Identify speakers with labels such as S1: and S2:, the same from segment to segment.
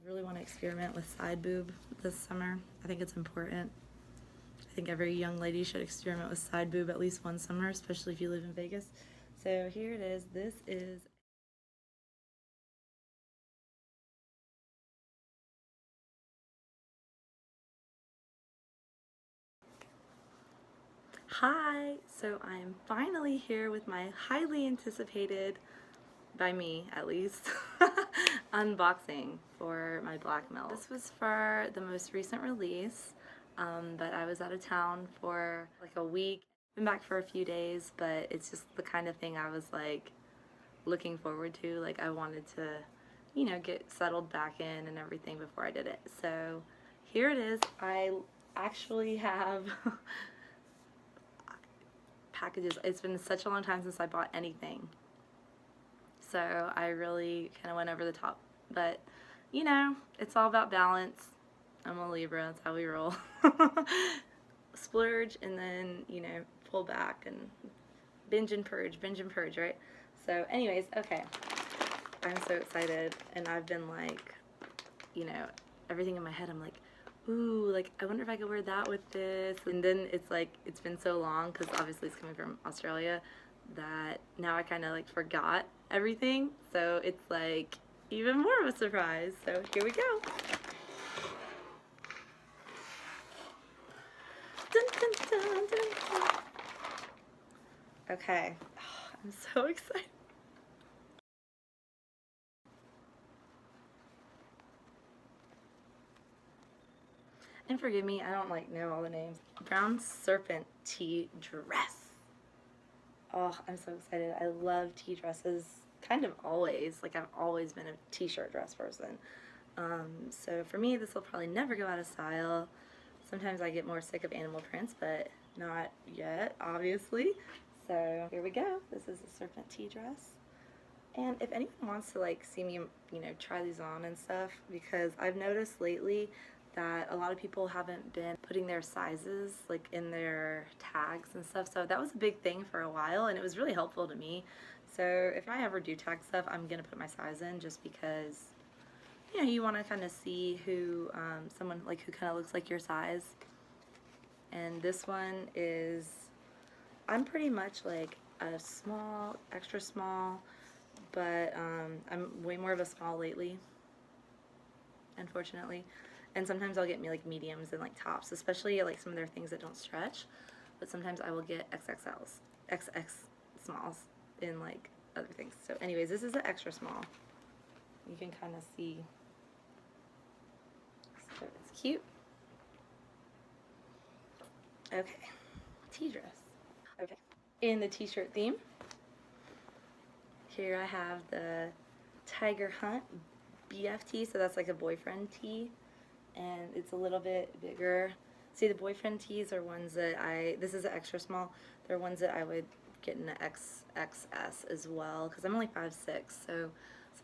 S1: really want to experiment with side boob this summer. I think it's important. I think every young lady should experiment with side boob at least one summer, especially if you live in Vegas. So here it is. This is Hi! So I'm finally here with my highly anticipated, by me at least, unboxing for my blackmilk. This was for the most recent release, but I was out of town for like a week. Been back for a few days, but it's just the kind of thing I was like looking forward to. Like I wanted to, get settled back in and everything before I did it. So here it is. I actually have packages. It's been such a long time since I bought anything. So I really kind of went over the top. But, it's all about balance. I'm a Libra, that's how we roll. Splurge and then, pull back and binge and purge, right? So anyways, okay. I'm so excited and I've been like, everything in my head, I'm like, ooh, like I wonder if I could wear that with this. And then it's like, it's been so long because obviously it's coming from Australia that now I kind of like forgot everything. So it's like even more of a surprise. So here we go. Dun, dun, dun, dun, dun. Okay, oh, I'm so excited. And forgive me, I don't like know all the names. Brown Serpent Tea Dress. Oh, I'm so excited. I love tea dresses kind of always. Like I've always been a t-shirt dress person. So for me, this will probably never go out of style. Sometimes I get more sick of animal prints, but not yet, obviously. So here we go. This is a serpent tea dress. And if anyone wants to like see me, try these on and stuff, because I've noticed lately that a lot of people haven't been putting their sizes like in their tags and stuff. So that was a big thing for a while and it was really helpful to me. So if I ever do tag stuff, I'm gonna put my size in just because, you want to kind of see who, someone like who kind of looks like your size. And this one is, I'm pretty much like a small, extra small, but I'm way more of a small lately, unfortunately. And sometimes I'll get me like mediums and like tops, especially like some of their things that don't stretch. But sometimes I will get XXLs, XX smalls in like other things. So anyways, this is an extra small. You can kind of see. So it's cute. Okay, tea dress. Okay, in the t-shirt theme, here I have the Tiger Hunt BFT, so that's like a boyfriend tee, and it's a little bit bigger. See, the boyfriend tees are ones that this is an extra small, they're ones that I would get in the XXS as well, because I'm only 5'6", so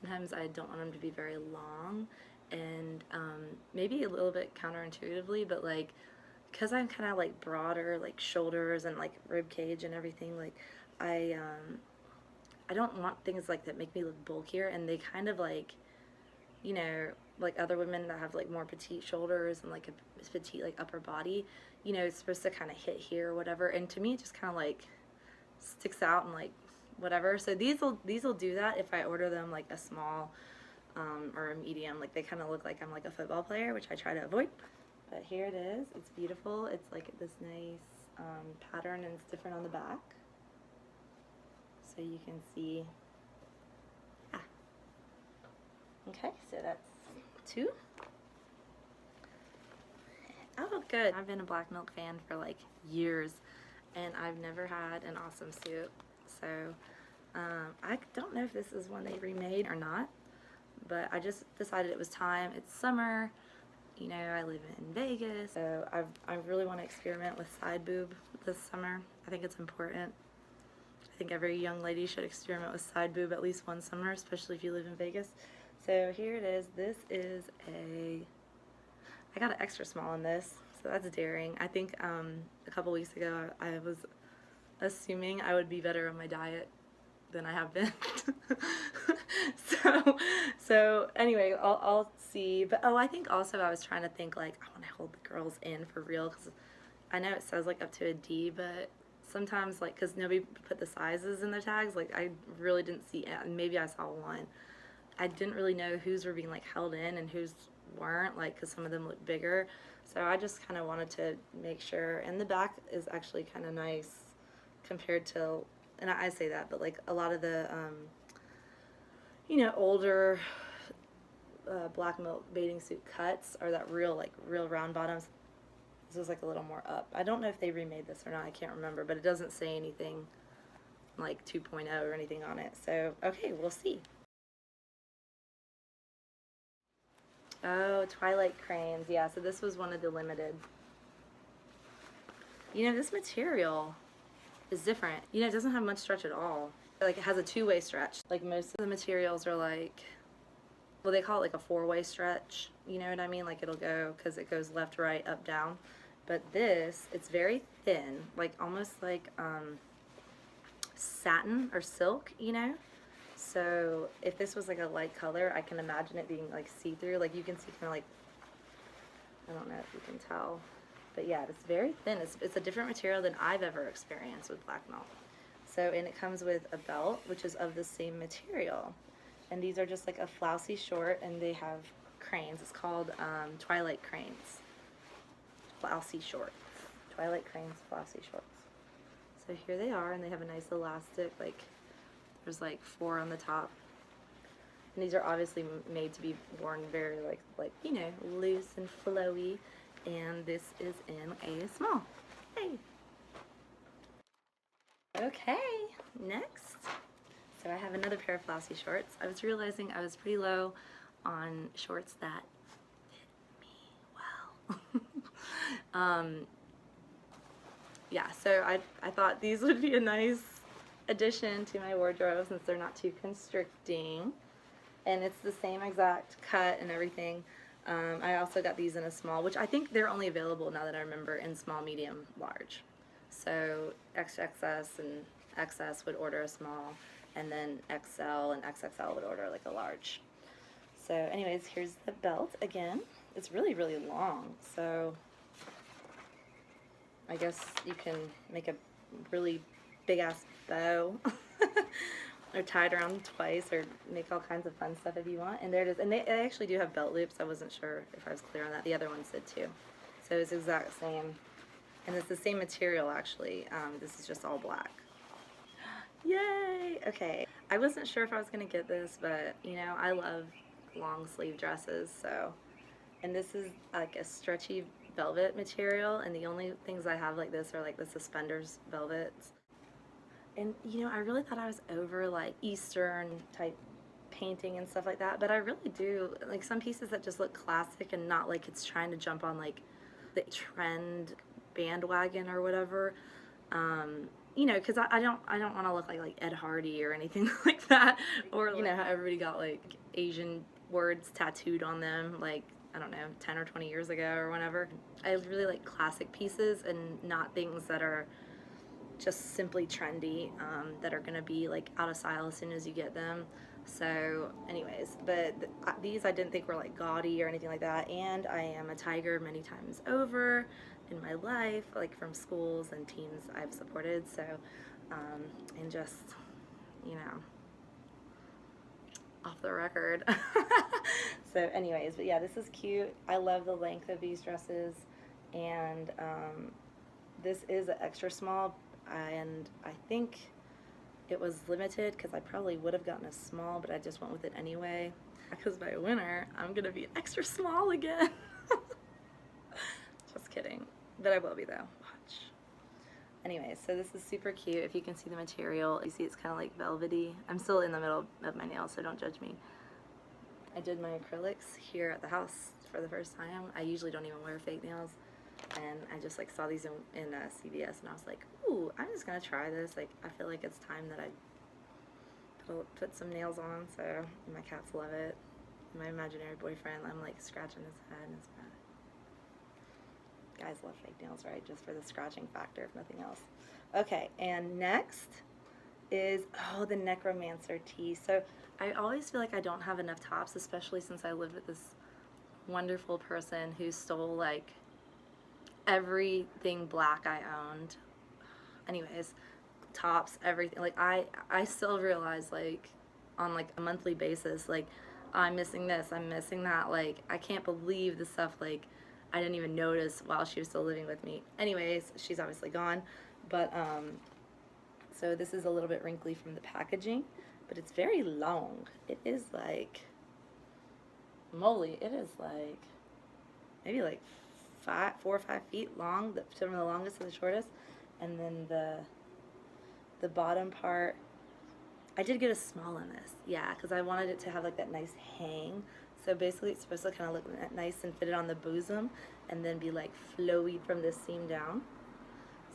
S1: sometimes I don't want them to be very long, and maybe a little bit counterintuitively, but like, because I'm kind of like broader, like shoulders and like rib cage and everything, like I don't want things like that make me look bulkier, and they kind of like, like other women that have like more petite shoulders and like a petite like upper body, it's supposed to kind of hit here or whatever, and to me it just kind of like sticks out and like whatever. So these will do that if I order them like a small or a medium. Like they kind of look like I'm like a football player, which I try to avoid. But here it is. It's beautiful. It's like this nice pattern, and it's different on the back. So you can see. Yeah. Okay, so that's 2. Oh, good. I've been a blackmilk fan for like years, and I've never had an awesome suit. So I don't know if this is one they remade or not, but I just decided it was time. It's summer. I live in Vegas, so I really want to experiment with side boob this summer. I think it's important. I think every young lady should experiment with side boob at least one summer, especially if you live in Vegas. So here it is. This is I got an extra small in this, so that's daring. I think a couple weeks ago I was assuming I would be better on my diet than I have been. so anyway, I'll see. But oh, I think also I was trying to think like I want to hold the girls in for real because I know it says like up to a D, but sometimes like because nobody put the sizes in their tags, like I really didn't see. Maybe I saw one. I didn't really know whose were being like held in and whose weren't, like because some of them looked bigger. So I just kind of wanted to make sure. And the back is actually kind of nice compared to, and I say that, but like a lot of the, older black milk bathing suit cuts are that real round bottoms. This was like a little more up. I don't know if they remade this or not. I can't remember, but it doesn't say anything like 2.0 or anything on it. So, okay, we'll see. Oh, Twilight Cranes. Yeah, so this was one of the limited. This material is different. It doesn't have much stretch at all. Like, it has a two-way stretch. Like, most of the materials are like, well, they call it like a four-way stretch. You know what I mean? Like, it'll go, because it goes left, right, up, down. But this, it's very thin, like almost like satin or silk, So if this was like a light color, I can imagine it being like see-through. Like you can see kind of like, I don't know if you can tell, but yeah, it's very thin. It's a different material than I've ever experienced with black milk. So, and it comes with a belt, which is of the same material. And these are just like a flouncy short, and they have cranes. It's called Twilight Cranes. Flouncy shorts. Twilight Cranes flouncy shorts. So here they are, and they have a nice elastic, like, there's like 4 on the top. And these are obviously made to be worn very, like loose and flowy. And this is in a small. Hey! Okay, next. So I have another pair of flouncy shorts. I was realizing I was pretty low on shorts that fit me well. Yeah, so I thought these would be a nice addition to my wardrobe since they're not too constricting. And it's the same exact cut and everything. I also got these in a small, which I think they're only available, now that I remember, in small, medium, large. So XXS and XS would order a small, and then XL and XXL would order like a large. So anyways, here's the belt again. It's really, really long, so I guess you can make a really big ass bow or tie it around twice or make all kinds of fun stuff if you want. And there it is. And they actually do have belt loops. I wasn't sure if I was clear on that. The other ones did too. So it's the exact same. And it's the same material actually. This is just all black. Yay! Okay. I wasn't sure if I was going to get this, but I love long sleeve dresses. So, and this is like a stretchy velvet material, and the only things I have like this are like the suspenders velvets. And I really thought I was over like Eastern type painting and stuff like that, but I really do like some pieces that just look classic and not like it's trying to jump on like the trend bandwagon or whatever. Because I don't want to look like Ed Hardy or anything like that, or how everybody got like Asian words tattooed on them, like I don't know, 10 or 20 years ago or whenever. I really like classic pieces and not things that are just simply trendy, that are going to be like out of style as soon as you get them. So anyways, but these I didn't think were like gaudy or anything like that. And I am a tiger many times over in my life, like from schools and teams I've supported. So, and just, off the record. So anyways, but yeah, this is cute. I love the length of these dresses, and this is an extra small, and I think it was limited because I probably would have gotten a small, but I just went with it anyway because by winter I'm gonna be extra small again. Just kidding, but I will be though. Watch. Anyway, so this is super cute. If you can see the material, you see it's kind of like velvety. I'm still in the middle of my nails, so don't judge me. I did my acrylics here at the house for the first time. I usually don't even wear fake nails, and I just like saw these in CVS, and I was like, ooh, I'm just gonna try this. Like, I feel like it's time that I put some nails on. So my cats love it. My imaginary boyfriend, I'm like scratching his head and it's bad. Guys love fake nails, right? Just for the scratching factor, if nothing else. Okay, and next is, oh, the Necromancer tee. So I always feel like I don't have enough tops, especially since I lived with this wonderful person who stole like everything black I owned. Anyways, tops, everything. Like I still realize like on like a monthly basis, like I'm missing this, I'm missing that. Like I can't believe the stuff like I didn't even notice while she was still living with me. Anyways, she's obviously gone, but so this is a little bit wrinkly from the packaging, but it's very long. It is like, moly, it is like maybe like 4 or 5 feet long, from the longest to the shortest, and then the bottom part. I did get a small in this, yeah, because I wanted it to have like that nice hang. So basically, it's supposed to kind of look nice and fit it on the bosom, and then be like flowy from the seam down.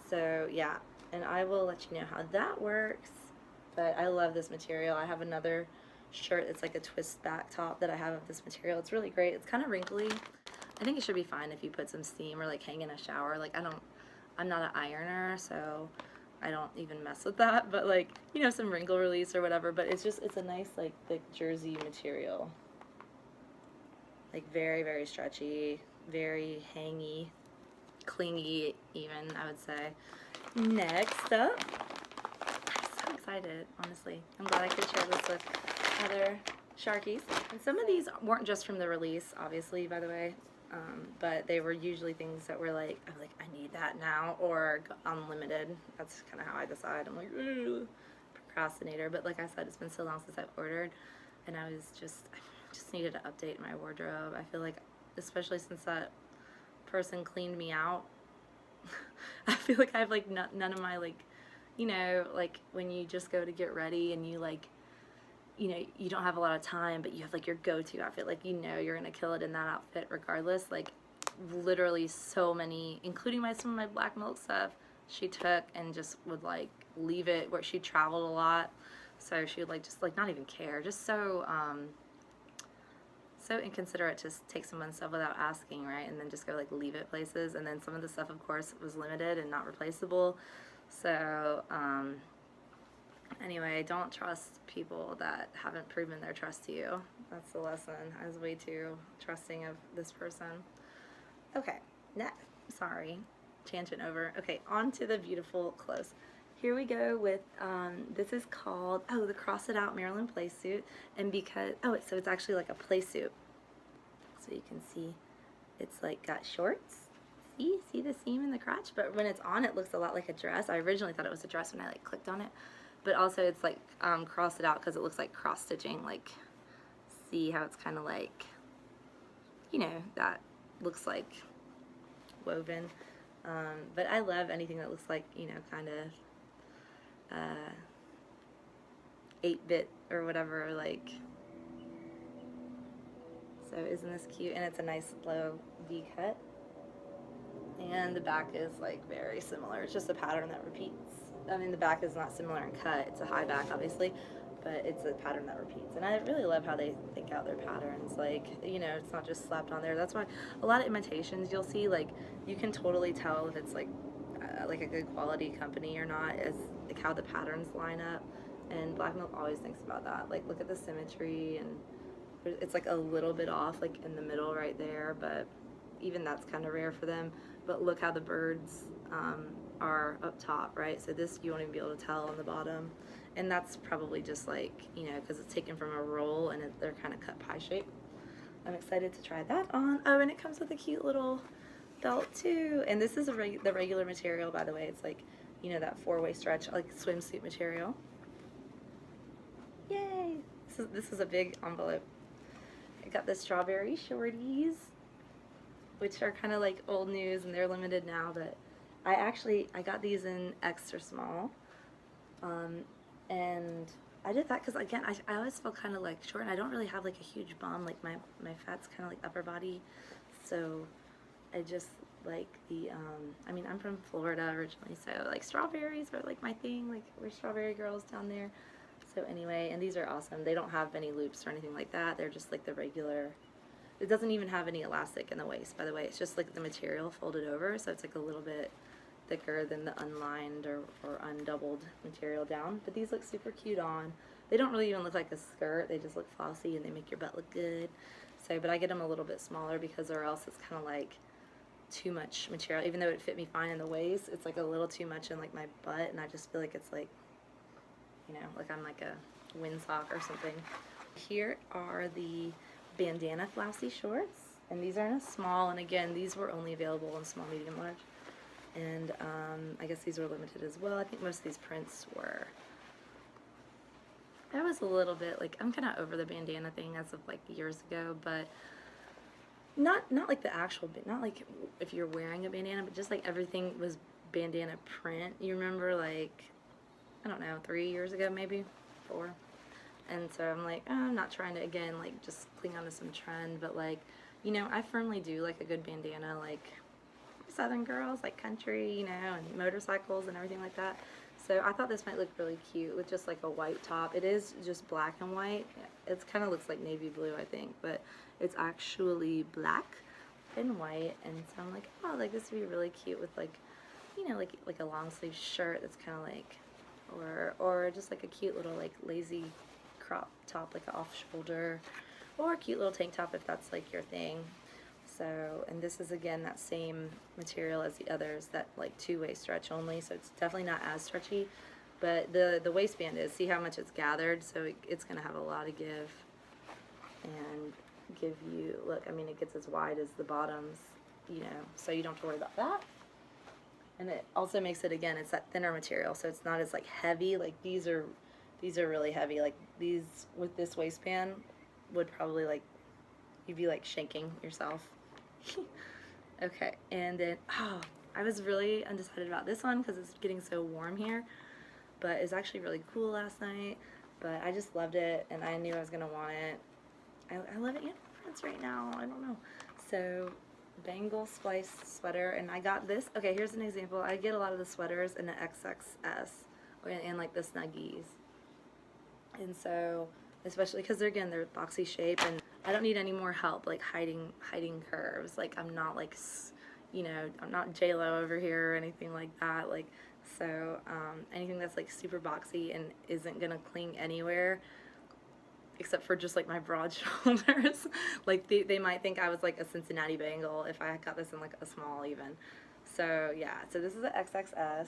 S1: So yeah, and I will let you know how that works. But I love this material. I have another shirt that's like a twist back top that I have of this material. It's really great. It's kind of wrinkly. I think it should be fine if you put some steam or like hang in a shower. Like I'm not an ironer, so I don't even mess with that. But like, you know, some wrinkle release or whatever. But it's a nice like thick jersey material. Like very, very stretchy, very hangy, clingy even, I would say. Next up, I'm so excited, honestly. I'm glad I could share this with other Sharkies. And some of these weren't just from the release, obviously, by the way, but they were usually things that were like, I'm like, I need that now, or unlimited. That's kind of how I decide. I'm like, ooh, procrastinator. But like I said, it's been so long since I've ordered, and I just needed to update my wardrobe. I feel like, especially since that person cleaned me out, I feel like I have like none of my like, you know, like when you just go to get ready and you like, you know, you don't have a lot of time, but you have like your go-to outfit, like, you know, you're gonna kill it in that outfit regardless. Like literally so many, including some of my black milk stuff, she took and just would like leave it where she traveled a lot, so she would like just like not even care, just so so inconsiderate to take someone's stuff without asking, right? And then just go like leave it places. And then some of the stuff, of course, was limited and not replaceable. So anyway, don't trust people that haven't proven their trust to you. That's the lesson. I was way too trusting of this person. Okay, next. Sorry, tangent over. Okay, on to the beautiful clothes. Here we go with, this is called, oh, the Cross It Out Maryland Play Suit. And because, oh, so it's actually like a play suit. So you can see it's like got shorts. See the seam in the crotch? But when it's on, it looks a lot like a dress. I originally thought it was a dress when I like clicked on it. But also it's like cross it out because it looks like cross stitching. Like, see how it's kind of like, you know, that looks like woven. But I love anything that looks like, you know, kind of 8-bit or whatever, like, so isn't this cute? And it's a nice low V cut, and the back is like very similar. It's just a pattern that repeats. I mean, the back is not similar in cut, it's a high back obviously, but it's a pattern that repeats. And I really love how they think out their patterns. Like, you know, it's not just slapped on there. That's why a lot of imitations you'll see, like, you can totally tell if it's like a good quality company or not, as like how the patterns line up. And Black Milk always thinks about that. Like, look at the symmetry, and it's like a little bit off, like in the middle right there, but even that's kind of rare for them. But look how the birds are up top, right? So this you won't even be able to tell on the bottom, and that's probably just like, you know, because it's taken from a roll and they're kind of cut pie shape. I'm excited to try that on. Oh, and it comes with a cute little belt too. And this is the regular material, by the way. It's like, you know, that 4-way stretch, like swimsuit material. Yay! This is a big envelope. I got the strawberry shorties, which are kind of like old news and they're limited now, but I got these in extra small, and I did that because, again, I always feel kind of like short, and I don't really have like a huge bum. Like my fat's kind of like upper body, so I just like the I mean, I'm from Florida originally, so like strawberries are like my thing. Like, we're strawberry girls down there. So anyway, and these are awesome. They don't have any loops or anything like that. They're just like the regular. It doesn't even have any elastic in the waist, by the way. It's just like the material folded over, so it's like a little bit, thicker than the unlined or undoubled material down. But these look super cute on. They don't really even look like a skirt. They just look flossy and they make your butt look good. So, but I get them a little bit smaller because or else it's kind of like too much material. Even though it fit me fine in the waist, it's like a little too much in like my butt, and I just feel like it's like, you know, like I'm like a windsock or something. Here are the bandana flouncy shorts, and these are in a small, and again, these were only available in small, medium, large. And I guess these were limited as well. I think most of these prints were. I was a little bit like, I'm kind of over the bandana thing as of like years ago, but not like the actual, not like if you're wearing a bandana, but just like everything was bandana print. You remember, like, I don't know, 3 years ago, maybe 4. And so I'm like, oh, I'm not trying to, again, like, just cling on to some trend, but, like, you know, I firmly do like a good bandana, like Southern girls, like country, you know, and motorcycles and everything like that. So I thought this might look really cute with just like a white top. It is just black and white. It kind of looks like navy blue, I think, but it's actually black and white. And so I'm like, oh, like this would be really cute with like, you know, like a long sleeve shirt that's kind of like, or just like a cute little like lazy crop top, like an off shoulder, or a cute little tank top if that's like your thing. So, and this is again that same material as the others, that like two-way stretch only, so it's definitely not as stretchy, but the waistband is, see how much it's gathered, so it's going to have a lot of give, and give you, look, I mean, it gets as wide as the bottoms, you know, so you don't have to worry about that. And it also makes it, again, it's that thinner material, so it's not as like heavy. Like these are really heavy. Like these with this waistband would probably like, you'd be like shanking yourself. Okay, and then, oh, I was really undecided about this one because it's getting so warm here, but it's actually really cool last night, but I just loved it, and I knew I was going to want it. I love it in prints right now, I don't know. So, bangle splice sweater, and I got this. Okay, here's an example. I get a lot of the sweaters in the XXS, and like the Snuggies, and so, especially because they're boxy shape, and I don't need any more help like hiding curves. Like I'm not like, you know, I'm not J-Lo over here or anything like that. Like, so anything that's like super boxy and isn't gonna cling anywhere except for just like my broad shoulders. Like they might think I was like a Cincinnati bangle if I got this in like a small even. So yeah, so this is an XXS.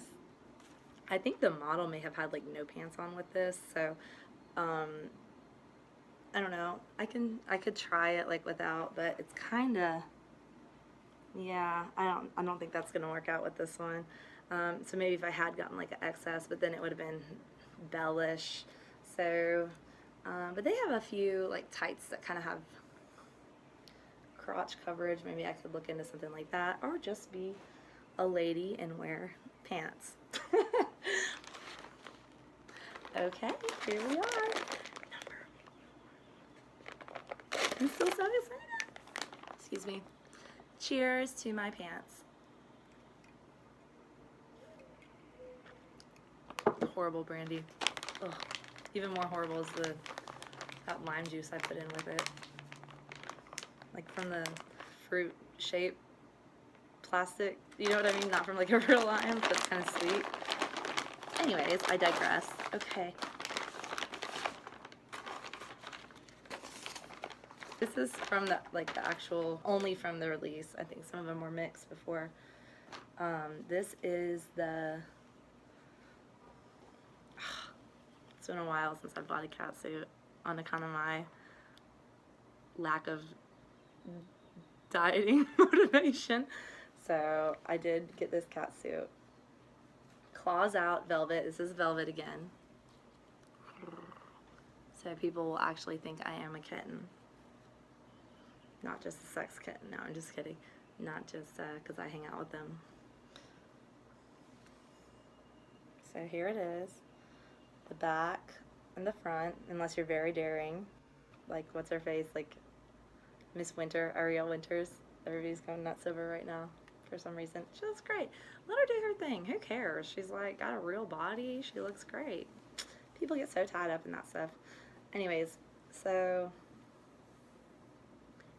S1: I think the model may have had like no pants on with this, so I don't know. I could try it like without, but it's kind of, yeah, I don't think that's gonna work out with this one. So maybe if I had gotten like an XS, but then it would have been bellish. So, but they have a few like tights that kind of have crotch coverage. Maybe I could look into something like that, or just be a lady and wear pants. Okay, here we are. I'm still so excited. Excuse me. Cheers to my pants. Horrible brandy. Ugh. Even more horrible is that lime juice I put in with it. Like from the fruit shape plastic. You know what I mean? Not from like a real lime, but it's kind of sweet. Anyways, I digress. Okay. This is from the actual, only from the release. I think some of them were mixed before. This is the, it's been a while since I've bought a catsuit on account of my lack of dieting motivation. So I did get this catsuit. Claws out velvet. This is velvet again. So people will actually think I am a kitten. Not just a sex kitten. No, I'm just kidding. Not just because I hang out with them. So here it is. The back and the front, unless you're very daring. Like, what's her face? Like, Miss Winter, Ariel Winters. Everybody's going nuts over right now for some reason. She looks great. Let her do her thing. Who cares? She's like got a real body. She looks great. People get so tied up in that stuff. Anyways, so,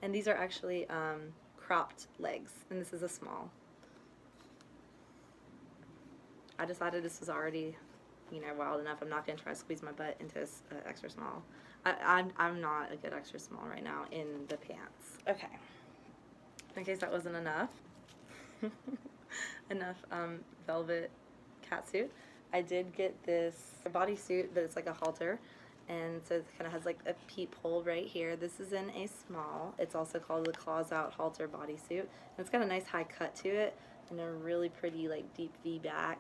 S1: and these are actually cropped legs, and this is a small. I decided this was already, you know, wild enough. I'm not going to try to squeeze my butt into an extra small. I'm not a good extra small right now in the pants. Okay. In case that wasn't enough, enough velvet catsuit, I did get this bodysuit, but it's like a halter. And so it kind of has like a peephole right here. This is in a small. It's also called the Claws Out Halter bodysuit. And it's got a nice high cut to it and a really pretty like deep V back.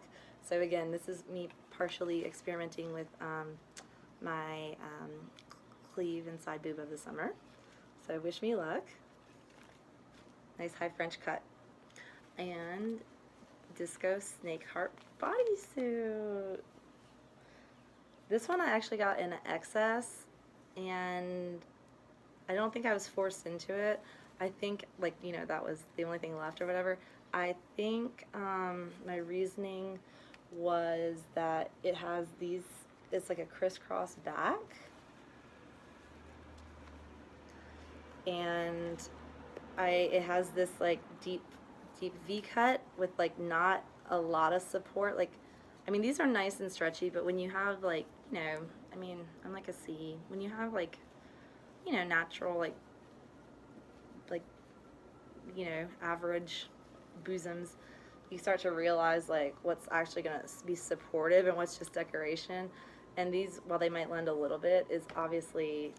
S1: So again, this is me partially experimenting with my sleeve and side boob of the summer. So wish me luck. Nice high French cut. And disco snake heart bodysuit. This one I actually got in XS, and I don't think I was forced into it. I think, like, you know, that was the only thing left or whatever. I think my reasoning was that it has these, it's like a crisscross back, and it has this like deep V cut with like not a lot of support. Like, I mean, these are nice and stretchy, but when you have like, you know, I mean, I'm like a C. When you have like, you know, natural like, you know, average bosoms, you start to realize like what's actually going to be supportive and what's just decoration. And these, while they might lend a little bit, is obviously,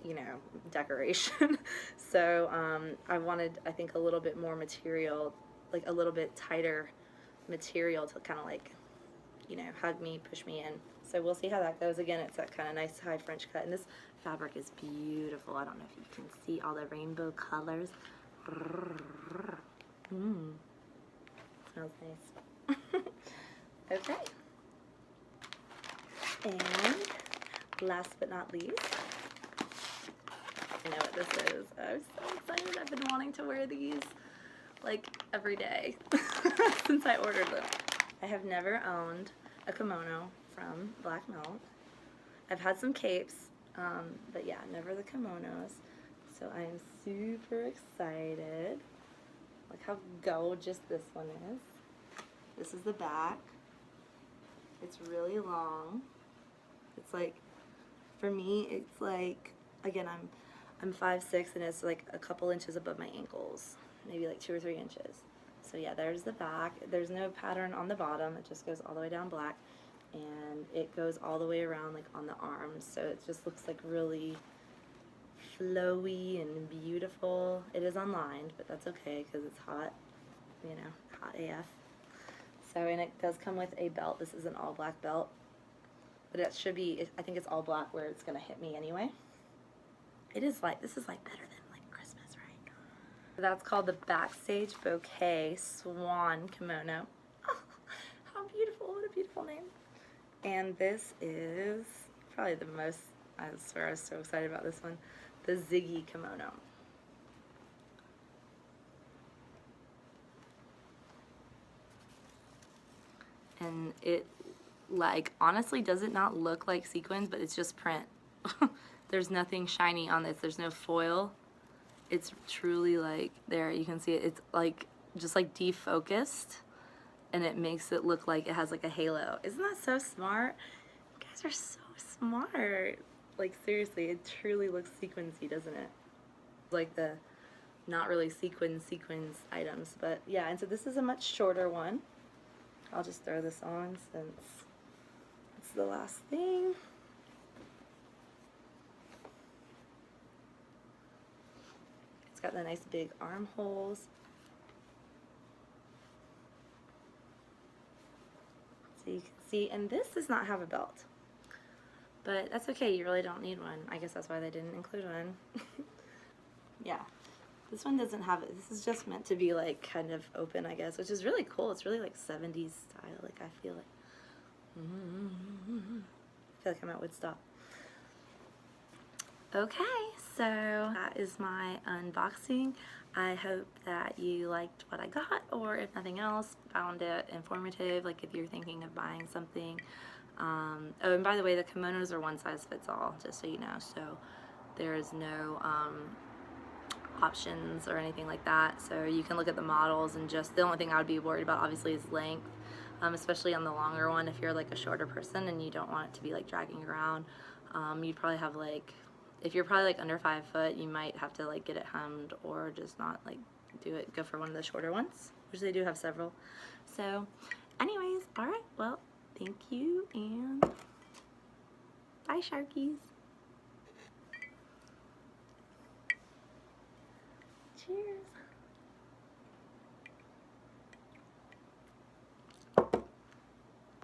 S1: you know, decoration. So I wanted, I think, a little bit more material, like a little bit tighter material to kind of like, you know, hug me, push me in. So we'll see how that goes. Again, it's that kind of nice high French cut, and this fabric is beautiful. I don't know if you can see all the rainbow colors. Smells nice. Okay. And last but not least, I know what this is. I'm so excited. I've been wanting to wear these like every day since I ordered them. I have never owned a kimono from Blackmilk. I've had some capes, but yeah, never the kimonos. So I am super excited. Look how gorgeous this one is. This is the back. It's really long. It's like, for me, it's like, again, I'm 5'6", and it's like a couple inches above my ankles, maybe like 2 or 3 inches. So yeah, there's the back. There's no pattern on the bottom. It just goes all the way down black, and it goes all the way around like on the arms. So it just looks like really flowy and beautiful. It is unlined, but that's okay because it's hot, you know, hot AF. So, and it does come with a belt. This is an all black belt, but it should be, I think it's all black where it's gonna hit me anyway. It is like, this is like better than like Christmas, right? That's called the Backstage Bouquet Swan Kimono. Oh, how beautiful, what a beautiful name. And this is probably the most, I swear I was so excited about this one, the Ziggy Kimono. And it, like, honestly, does it not look like sequins, but it's just print. There's nothing shiny on this. There's no foil. It's truly like, there, you can see it. It's like, just like defocused, and it makes it look like it has like a halo. Isn't that so smart? You guys are so smart. Like, seriously, it truly looks sequensy, doesn't it? Like the not really sequins items. But yeah, and so this is a much shorter one. I'll just throw this on since it's the last thing. It's got the nice big armholes. So you can see, and this does not have a belt. But that's okay, you really don't need one. I guess that's why they didn't include one. Yeah. This one doesn't have it. This is just meant to be like kind of open, I guess, which is really cool. It's really like 70s style. Like, I feel like, I feel like I'm at Woodstock. Okay, so that is my unboxing. I hope that you liked what I got, or if nothing else, found it informative, like if you're thinking of buying something. Oh, and by the way, the kimonos are one size fits all, just so you know. So there is no options or anything like that. So you can look at the models, and just the only thing I would be worried about obviously is length. especially on the longer one. If you're like a shorter person and you don't want it to be like dragging around, you'd probably have like, if you're probably like under 5 foot, you might have to like get it hemmed or just not like go for one of the shorter ones, which they do have several. So anyways, all right, well, thank you, and bye, Sharkies. Cheers.